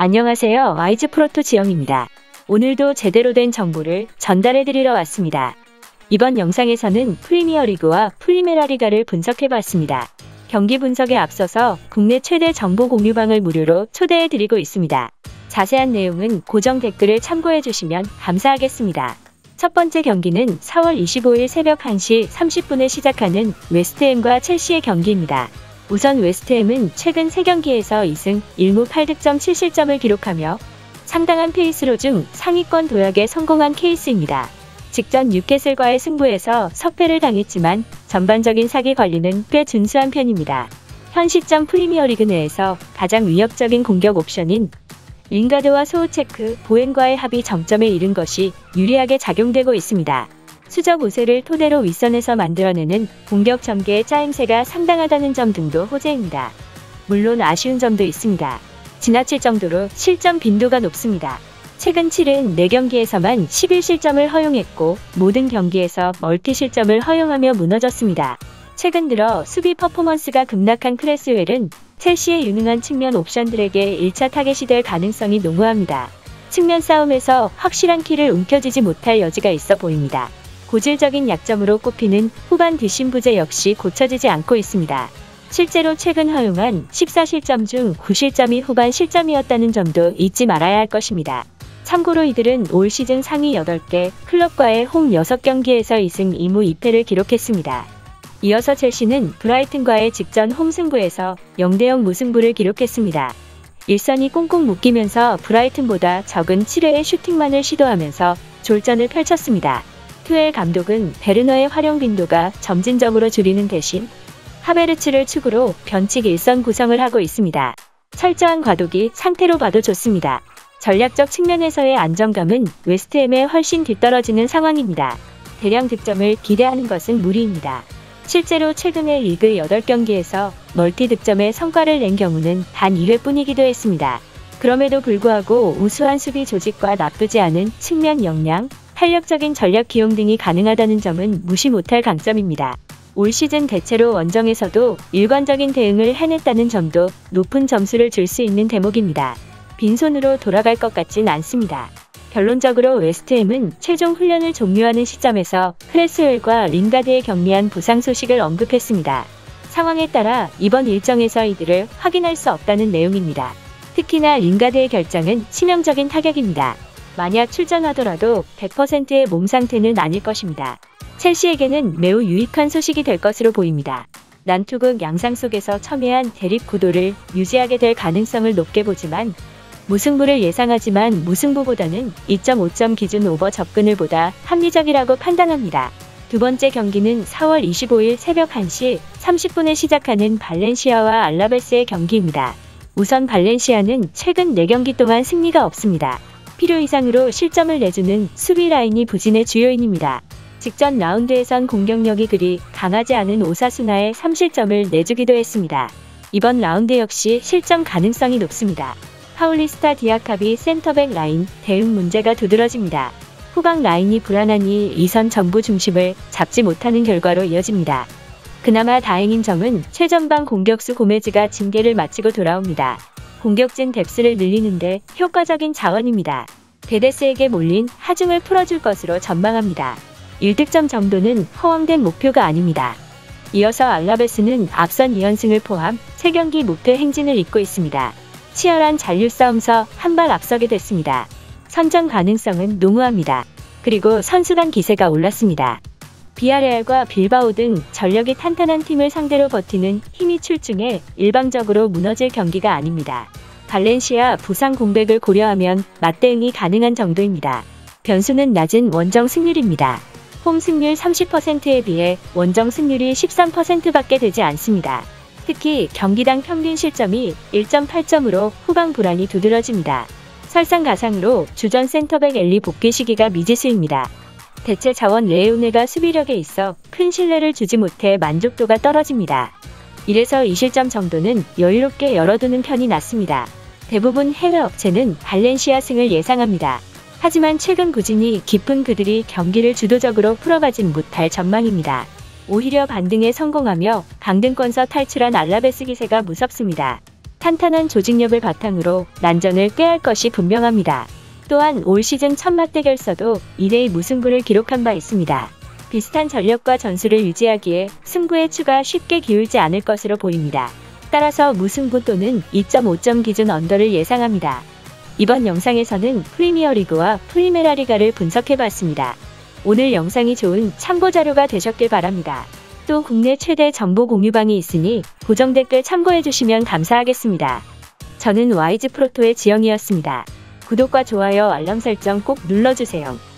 안녕하세요. 와이즈프로토 지영입니다. 오늘도 제대로 된 정보를 전달해 드리러 왔습니다. 이번 영상에서는 프리미어리그와 프리메라리가를 분석해 봤습니다. 경기 분석에 앞서서 국내 최대 정보 공유방을 무료로 초대해 드리고 있습니다. 자세한 내용은 고정 댓글을 참고해 주시면 감사하겠습니다. 첫 번째 경기는 4월 25일 새벽 1시 30분에 시작하는 웨스트햄과 첼시의 경기입니다. 우선 웨스트햄은 최근 3경기에서 2승 1무 8득점 7실점을 기록하며 상당한 페이스로 중 상위권 도약에 성공한 케이스입니다. 직전 뉴캐슬과의 승부에서 석패를 당했지만 전반적인 사기 관리는 꽤 준수한 편입니다. 현 시점 프리미어리그 내에서 가장 위협적인 공격 옵션인 링가드와 소우체크, 보엔과의 합이 정점에 이른 것이 유리하게 작용되고 있습니다. 수적 우세를 토대로 윗선에서 만들어내는 공격 전개의 짜임새가 상당하다는 점 등도 호재입니다. 물론 아쉬운 점도 있습니다. 지나칠 정도로 실점 빈도가 높습니다. 최근 7은 4경기에서만 11실점을 허용했고 모든 경기에서 멀티 실점을 허용하며 무너졌습니다. 최근 들어 수비 퍼포먼스가 급락한 크레스웰은 첼시의 유능한 측면 옵션들에게 1차 타겟이 될 가능성이 농후합니다. 측면 싸움에서 확실한 키를 움켜쥐지 못할 여지가 있어 보입니다. 고질적인 약점으로 꼽히는 후반 뒷심 부재 역시 고쳐지지 않고 있습니다. 실제로 최근 허용한 14실점 중 9실점이 후반 실점이었다는 점도 잊지 말아야 할 것입니다. 참고로 이들은 올 시즌 상위 8개 클럽과의 홈 6경기에서 2승 2무 2패를 기록했습니다. 이어서 첼시는 브라이튼과의 직전 홈 승부에서 0대0 무승부를 기록했습니다. 일선이 꽁꽁 묶이면서 브라이튼보다 적은 7회의 슈팅만을 시도하면서 졸전을 펼쳤습니다. 투엘 감독은 베르너의 활용 빈도가 점진적으로 줄이는 대신 하베르츠를 축으로 변칙 일선 구성을 하고 있습니다. 철저한 과도기 상태로 봐도 좋습니다. 전략적 측면에서의 안정감은 웨스트햄에 훨씬 뒤떨어지는 상황입니다. 대량 득점을 기대하는 것은 무리입니다. 실제로 최근의 리그 8경기에서 멀티 득점의 성과를 낸 경우는 단 2회뿐이기도 했습니다. 그럼에도 불구하고 우수한 수비 조직과 나쁘지 않은 측면 역량, 탄력적인 전략 기용 등이 가능하다는 점은 무시 못할 강점입니다. 올 시즌 대체로 원정에서도 일관적인 대응을 해냈다는 점도 높은 점수를 줄 수 있는 대목입니다. 빈손으로 돌아갈 것 같진 않습니다. 결론적으로 웨스트햄은 최종 훈련을 종료하는 시점에서 크레스웰과 링가드의 경미한 부상 소식을 언급했습니다. 상황에 따라 이번 일정에서 이들을 확인할 수 없다는 내용입니다. 특히나 링가드의 결장은 치명적인 타격입니다. 만약 출전하더라도 100%의 몸 상태는 아닐 것입니다. 첼시에게는 매우 유익한 소식이 될 것으로 보입니다. 난투극 양상 속에서 첨예한 대립 구도를 유지하게 될 가능성을 높게 보지만 무승부를 예상하지만 무승부보다는 2.5점 기준 오버 접근을 보다 합리적이라고 판단합니다. 두 번째 경기는 4월 25일 새벽 1시 30분에 시작하는 발렌시아와 알라베스의 경기입니다. 우선 발렌시아는 최근 4경기 동안 승리가 없습니다. 필요 이상으로 실점을 내주는 수비 라인이 부진의 주요인입니다. 직전 라운드에선 공격력이 그리 강하지 않은 오사수나에 3실점을 내주기도 했습니다. 이번 라운드 역시 실점 가능성이 높습니다. 파울리스타 디아카비 센터백 라인 대응 문제가 두드러집니다. 후방 라인이 불안하니 2선 전부 중심을 잡지 못하는 결과로 이어집니다. 그나마 다행인 점은 최전방 공격수 고메즈가 징계를 마치고 돌아옵니다. 공격진 뎁스를 늘리는데 효과적인 자원입니다. 베데스에게 몰린 하중을 풀어줄 것으로 전망합니다. 1득점 정도는 허황된 목표가 아닙니다. 이어서 알라베스는 앞선 2연승을 포함 3경기 무패 행진을 잇고 있습니다. 치열한 잔류 싸움서 한 발 앞서게 됐습니다. 선정 가능성은 농후합니다. 그리고 선수단 기세가 올랐습니다. 비아레알과 빌바오 등 전력이 탄탄한 팀을 상대로 버티는 힘이 출중해 일방적으로 무너질 경기가 아닙니다. 발렌시아 부상 공백을 고려하면 맞대응이 가능한 정도입니다. 변수는 낮은 원정 승률입니다. 홈 승률 30%에 비해 원정 승률이 13%밖에 되지 않습니다. 특히 경기당 평균 실점이 1.8점으로 후방 불안이 두드러집니다. 설상가상으로 주전 센터백 엘리 복귀 시기가 미지수입니다. 대체 자원 레오네가 수비력에 있어 큰 신뢰를 주지 못해 만족도가 떨어집니다. 1에서 2실점 정도는 여유롭게 열어두는 편이 낫습니다. 대부분 해외 업체는 발렌시아 승을 예상합니다. 하지만 최근 부진이 깊은 그들이 경기를 주도적으로 풀어가진 못할 전망입니다. 오히려 반등에 성공하며 강등권서 탈출한 알라베스 기세가 무섭습니다. 탄탄한 조직력을 바탕으로 난전을 꾀할 것이 분명합니다. 또한 올 시즌 첫 맞대결에서도 2대2 무승부를 기록한 바 있습니다. 비슷한 전력과 전술을 유지하기에 승부의 추가 쉽게 기울지 않을 것으로 보입니다. 따라서 무승부 또는 2.5점 기준 언더를 예상합니다. 이번 영상에서는 프리미어리그와 프리메라리가를 분석해봤습니다. 오늘 영상이 좋은 참고자료가 되셨길 바랍니다. 또 국내 최대 정보 공유방이 있으니 고정 댓글 참고해주시면 감사하겠습니다. 저는 와이즈 프로토의 지영이었습니다. 구독과 좋아요 알람 설정 꼭 눌러주세요.